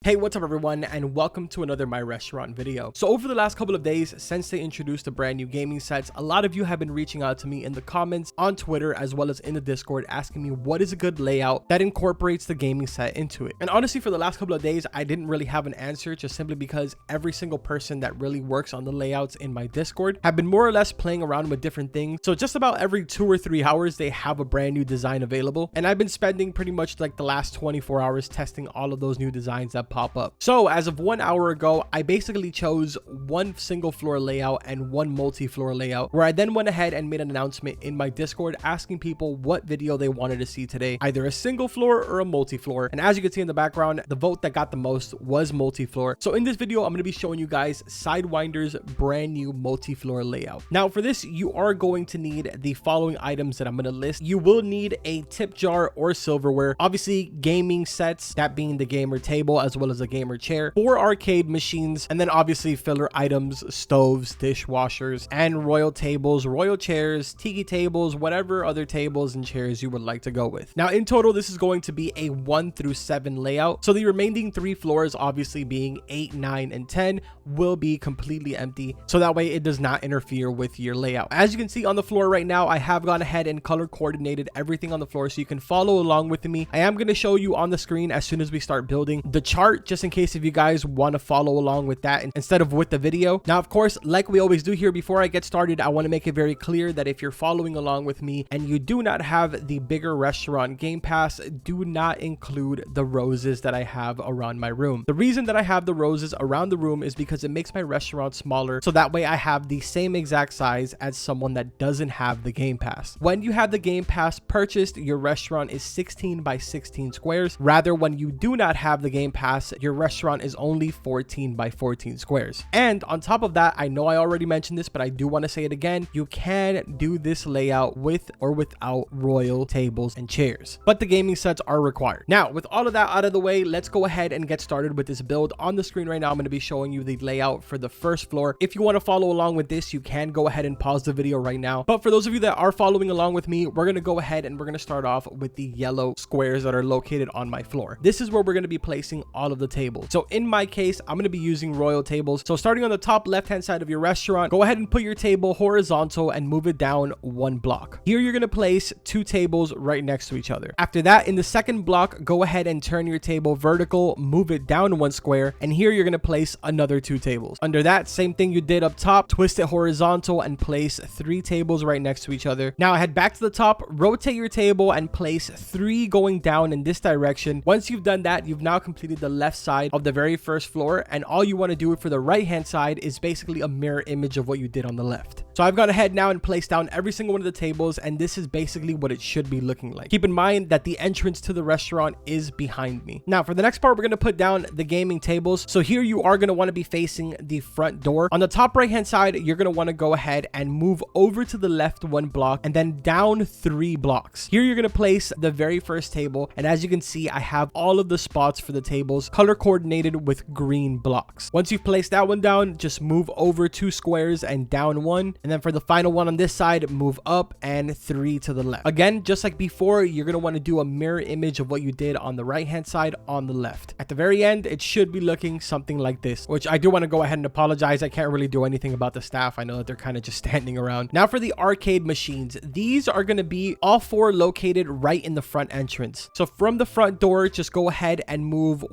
Hey, what's up everyone, and welcome to another My Restaurant video. So over the last couple of days, since they introduced the brand new gaming sets, a lot of you have been reaching out to me in the comments, on Twitter, as well as in the Discord, asking me what is a good layout that incorporates the gaming set into it. And honestly, for the last couple of days, I didn't really have an answer, just simply because every single person that really works on the layouts in my Discord have been more or less playing around with different things. So just about every 2 or 3 hours, they have a brand new design available. And I've been spending pretty much like the last 24 hours testing all of those new designs that pop up. So as of 1 hour ago, I basically chose one single floor layout and one multi-floor layout, where I then went ahead and made an announcement in my Discord asking people what video they wanted to see today, either a single floor or a multi-floor. And as you can see in the background, the vote that got the most was multi-floor. So in this video, I'm going to be showing you guys SideWinder's brand new multi-floor layout. Now for this, you are going to need the following items that I'm going to list. You will need a tip jar or silverware, obviously gaming sets, that being the gamer table as well as a gamer chair, 4 arcade machines, and then obviously filler items, stoves, dishwashers, and royal tables, royal chairs, tiki tables, whatever other tables and chairs you would like to go with. Now in total, this is going to be a 1 through 7 layout. So the remaining 3 floors, obviously being 8, 9, and 10, will be completely empty. So that way it does not interfere with your layout. As you can see on the floor right now, I have gone ahead and color coordinated everything on the floor so you can follow along with me. I am going to show you on the screen as soon as we start building the chart, just in case if you guys want to follow along with that instead of with the video. Now, of course, like we always do here, before I get started, I want to make it very clear that if you're following along with me and you do not have the bigger restaurant game pass, do not include the roses that I have around my room. The reason that I have the roses around the room is because it makes my restaurant smaller, so that way I have the same exact size as someone that doesn't have the game pass. When you have the game pass purchased, your restaurant is 16 by 16 squares. Rather, when you do not have the game pass, your restaurant is only 14 by 14 squares. And on top of that, I know I already mentioned this, but I do want to say it again, you can do this layout with or without royal tables and chairs, but the gaming sets are required. Now, with all of that out of the way, let's go ahead and get started with this build. On the screen right now, I'm going to be showing you the layout for the first floor. If you want to follow along with this, you can go ahead and pause the video right now. But for those of you that are following along with me, we're going to go ahead and we're going to start off with the yellow squares that are located on my floor. This is where we're going to be placing all of the tables. So in my case, I'm going to be using royal tables. So starting on the top left hand side of your restaurant, go ahead and put your table horizontal and move it down 1 block. Here you're going to place 2 tables right next to each other. After that, in the second block, go ahead and turn your table vertical, move it down 1 square, and here you're going to place another 2 tables. Under that, same thing you did up top, twist it horizontal and place 3 tables right next to each other. Now head back to the top, rotate your table and place 3 going down in this direction. Once you've done that, you've now completed the left side of the very first floor, and all you want to do for the right hand side is basically a mirror image of what you did on the left. So I've gone ahead now and placed down every single one of the tables, and this is basically what it should be looking like. Keep in mind that the entrance to the restaurant is behind me. Now for the next part, we're going to put down the gaming tables. So here you are going to want to be facing the front door. On the top right hand side, you're going to want to go ahead and move over to the left 1 block and then down 3 blocks. Here you're going to place the very first table, and as you can see, I have all of the spots for the tables color coordinated with green blocks. Once you've placed that one down, just move over 2 squares and down 1, and then for the final one on this side, move up and 3 to the left. Again, just like before, you're going to want to do a mirror image of what you did on the right hand side on the left. At the very end, it should be looking something like this, which I do want to go ahead and apologize. I can't really do anything about the staff. I know that they're kind of just standing around. Now for the arcade machines, these are going to be all 4 located right in the front entrance. So from the front door, just go ahead and move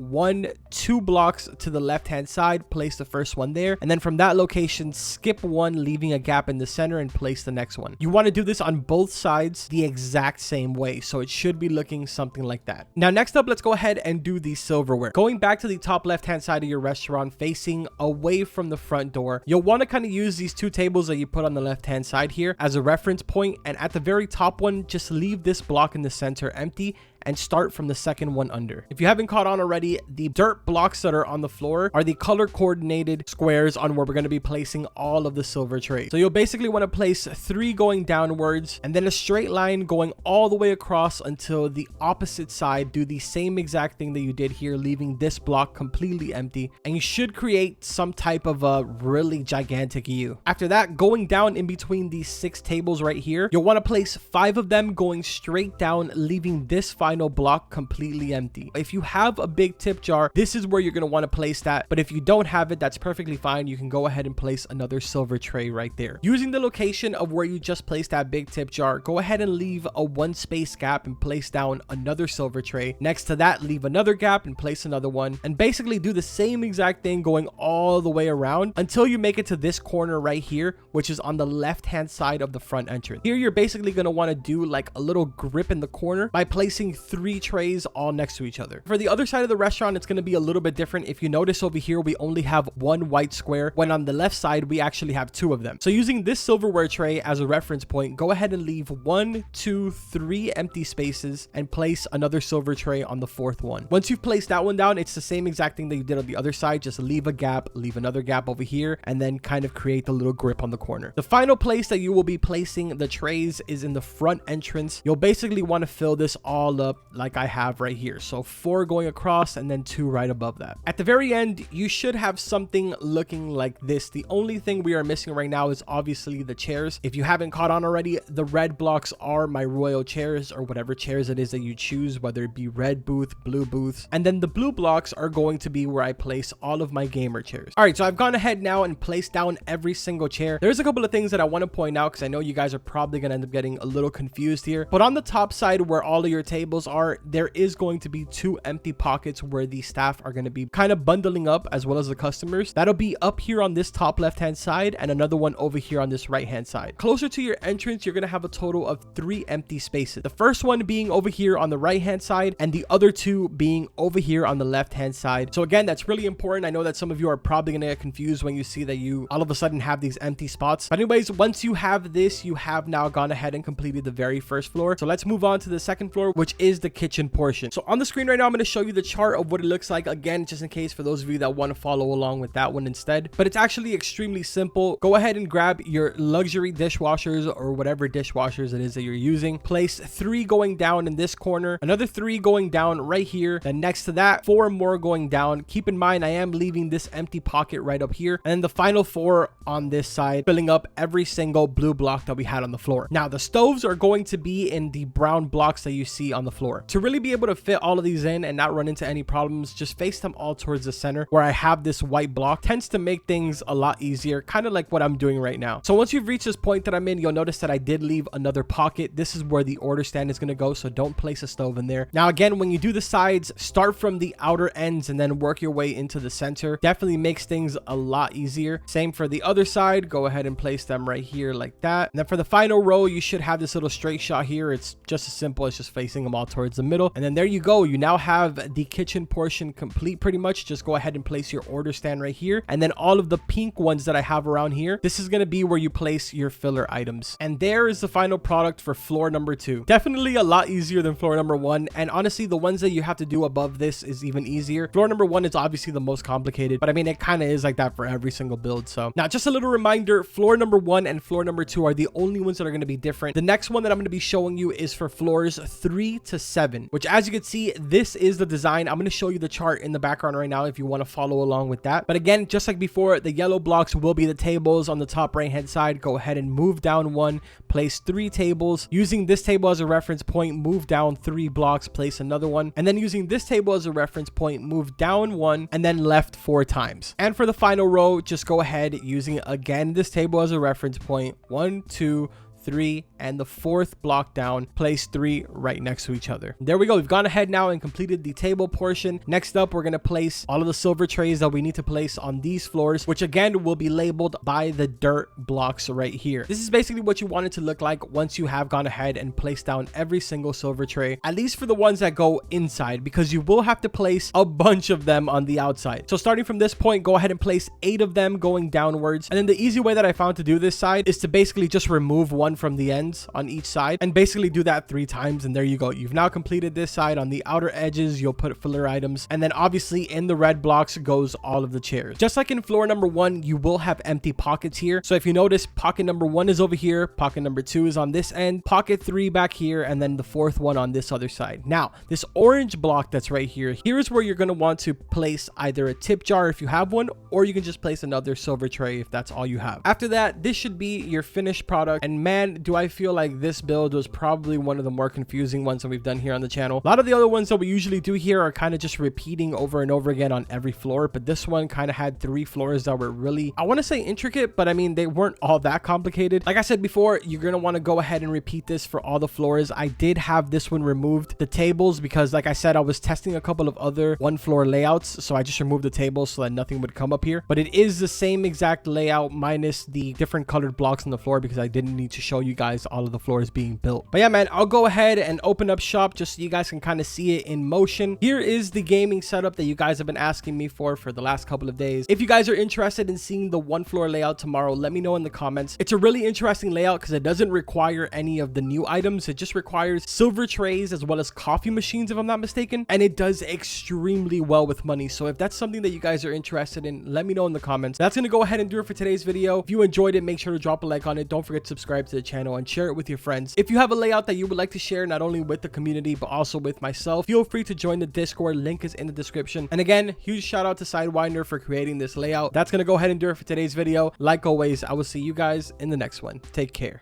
2 blocks to the left hand side, place the first one there, and then from that location, skip 1, leaving a gap in the center, and place the next one. You want to do this on both sides the exact same way, so it should be looking something like that. Now next up, let's go ahead and do the silverware. Going back to the top left hand side of your restaurant, facing away from the front door, you'll want to kind of use these 2 tables that you put on the left hand side here as a reference point, and at the very top one, just leave this block in the center empty and start from the second one under. If you haven't caught on already, the dirt blocks that are on the floor are the color coordinated squares on where we're going to be placing all of the silver trays. So you'll basically want to place 3 going downwards and then a straight line going all the way across until the opposite side. Do the same exact thing that you did here, leaving this block completely empty, and you should create some type of a really gigantic U. After that, going down in between these 6 tables right here, you'll want to place 5 of them going straight down, leaving this 5 final block completely empty. If you have a big tip jar, this is where you're going to want to place that. But if you don't have it, that's perfectly fine. You can go ahead and place another silver tray right there. Using the location of where you just placed that big tip jar, go ahead and leave a 1 space gap and place down another silver tray. Next to that, leave another gap and place another one, and basically do the same exact thing going all the way around until you make it to this corner right here, which is on the left hand side of the front entrance. Here you're basically going to want to do like a little grip in the corner by placing 3 trays all next to each other. For the other side of the restaurant, it's going to be a little bit different. If you notice over here, we only have 1 white square, when on the left side we actually have 2 of them. So using this silverware tray as a reference point, go ahead and leave 1, 2, 3 empty spaces and place another silver tray on the 4th one. Once you've placed that one down, it's the same exact thing that you did on the other side. Just leave a gap, leave another gap over here, and then kind of create the little grip on the corner. The final place that you will be placing the trays is in the front entrance. You'll basically want to fill this all up like I have right here. So 4 going across and then 2 right above that. At the very end, you should have something looking like this. The only thing we are missing right now is obviously the chairs. If you haven't caught on already, the red blocks are my royal chairs, or whatever chairs it is that you choose, whether it be red booth, blue booths, and then the blue blocks are going to be where I place all of my gamer chairs. All right, so I've gone ahead now and placed down every single chair. There's a couple of things that I want to point out because I know you guys are probably going to end up getting a little confused here, but on the top side where all of your tables are, there is going to be 2 empty pockets where the staff are going to be kind of bundling up, as well as the customers. That'll be up here on this top left hand side, and another one over here on this right hand side. Closer to your entrance, you're going to have a total of 3 empty spaces. The first one being over here on the right hand side, and the other 2 being over here on the left hand side. So again, that's really important. I know that some of you are probably going to get confused when you see that you all of a sudden have these empty spots. But anyways, once you have this, you have now gone ahead and completed the very first floor. So let's move on to the second floor, which is the kitchen portion. So on the screen right now, I'm going to show you the chart of what it looks like, again, just in case for those of you that want to follow along with that one instead. But it's actually extremely simple. Go ahead and grab your luxury dishwashers or whatever dishwashers it is that you're using. Place 3 going down in this corner, another 3 going down right here, then next to that 4 more going down. Keep in mind, I am leaving this empty pocket right up here, and then the final 4 on this side, filling up every single blue block that we had on the floor. Now the stoves are going to be in the brown blocks that you see on the floor. To really be able to fit all of these in and not run into any problems, just face them all towards the center where I have this white block. Tends to make things a lot easier, kind of like what I'm doing right now. So once you've reached this point that I'm in, you'll notice that I did leave another pocket. This is where the order stand is going to go, so don't place a stove in there. Now again, when you do the sides, start from the outer ends and then work your way into the center. Definitely makes things a lot easier. Same for the other side. Go ahead and place them right here like that. And then for the final row, you should have this little straight shot here. It's just as simple as just facing them all towards the middle. And then there you go. You now have the kitchen portion complete pretty much. Just go ahead and place your order stand right here. And then all of the pink ones that I have around here, this is going to be where you place your filler items. And there is the final product for floor number 2. Definitely a lot easier than floor number 1. And honestly, the ones that you have to do above this is even easier. Floor number 1 is obviously the most complicated, but I mean, it kind of is like that for every single build. So now just a little reminder, floor number 1 and floor number 2 are the only ones that are going to be different. The next one that I'm going to be showing you is for floors 3 to 7, which as you can see, this is the design. I'm going to show you the chart in the background right now if you want to follow along with that. But again, just like before, the yellow blocks will be the tables on the top right hand side. Go ahead and move down 1, place 3 tables. Using this table as a reference point, move down 3 blocks, place another one. And then using this table as a reference point, move down 1 and then left 4 times. And for the final row, just go ahead using again this table as a reference point, 1, 2, 3, and the 4th block down, place 3 right next to each other. There we go. We've gone ahead now and completed the table portion. Next up, we're going to place all of the silver trays that we need to place on these floors, which again will be labeled by the dirt blocks right here. This is basically what you want it to look like once you have gone ahead and placed down every single silver tray, at least for the ones that go inside, because you will have to place a bunch of them on the outside. So starting from this point, go ahead and place 8 of them going downwards. And then the easy way that I found to do this side is to basically just remove one from the ends on each side and basically do that 3 times, and there you go. You've now completed this side. On the outer edges, you'll put filler items, and then obviously in the red blocks goes all of the chairs. Just like in floor number 1, you will have empty pockets here. So if you notice, pocket number 1 is over here, pocket number 2 is on this end, pocket 3 back here, and then the 4th one on this other side. Now this orange block that's right here, here's where you're going to want to place either a tip jar if you have one, or you can just place another silver tray if that's all you have. After that, this should be your finished product, and man, man, do I feel like this build was probably one of the more confusing ones that we've done here on the channel. A lot of the other ones that we usually do here are kind of just repeating over and over again on every floor, but this one kind of had 3 floors that were really, I want to say intricate, but I mean, they weren't all that complicated. Like I said before, you're going to want to go ahead and repeat this for all the floors. I did have this one removed, the tables, because like I said, I was testing a couple of other 1-floor layouts, so I just removed the tables so that nothing would come up here. But it is the same exact layout minus the different colored blocks on the floor because I didn't need to show you guys all of the floors being built. But yeah, man, I'll go ahead and open up shop just so you guys can kind of see it in motion. Here is the gaming setup that you guys have been asking me for the last couple of days. If you guys are interested in seeing the 1-floor layout tomorrow, let me know in the comments. It's a really interesting layout because it doesn't require any of the new items. It just requires silver trays as well as coffee machines, if I'm not mistaken, and it does extremely well with money. So if that's something that you guys are interested in, let me know in the comments. That's gonna go ahead and do it for today's video. If you enjoyed it, make sure to drop a like on it. Don't forget to subscribe to the channel and share it with your friends. If you have a layout that you would like to share, not only with the community but also with myself, feel free to join the Discord. Link is in the description. And again, huge shout out to SideWinder for creating this layout. That's gonna go ahead and do it for today's video. Like always, I will see you guys in the next one. Take care.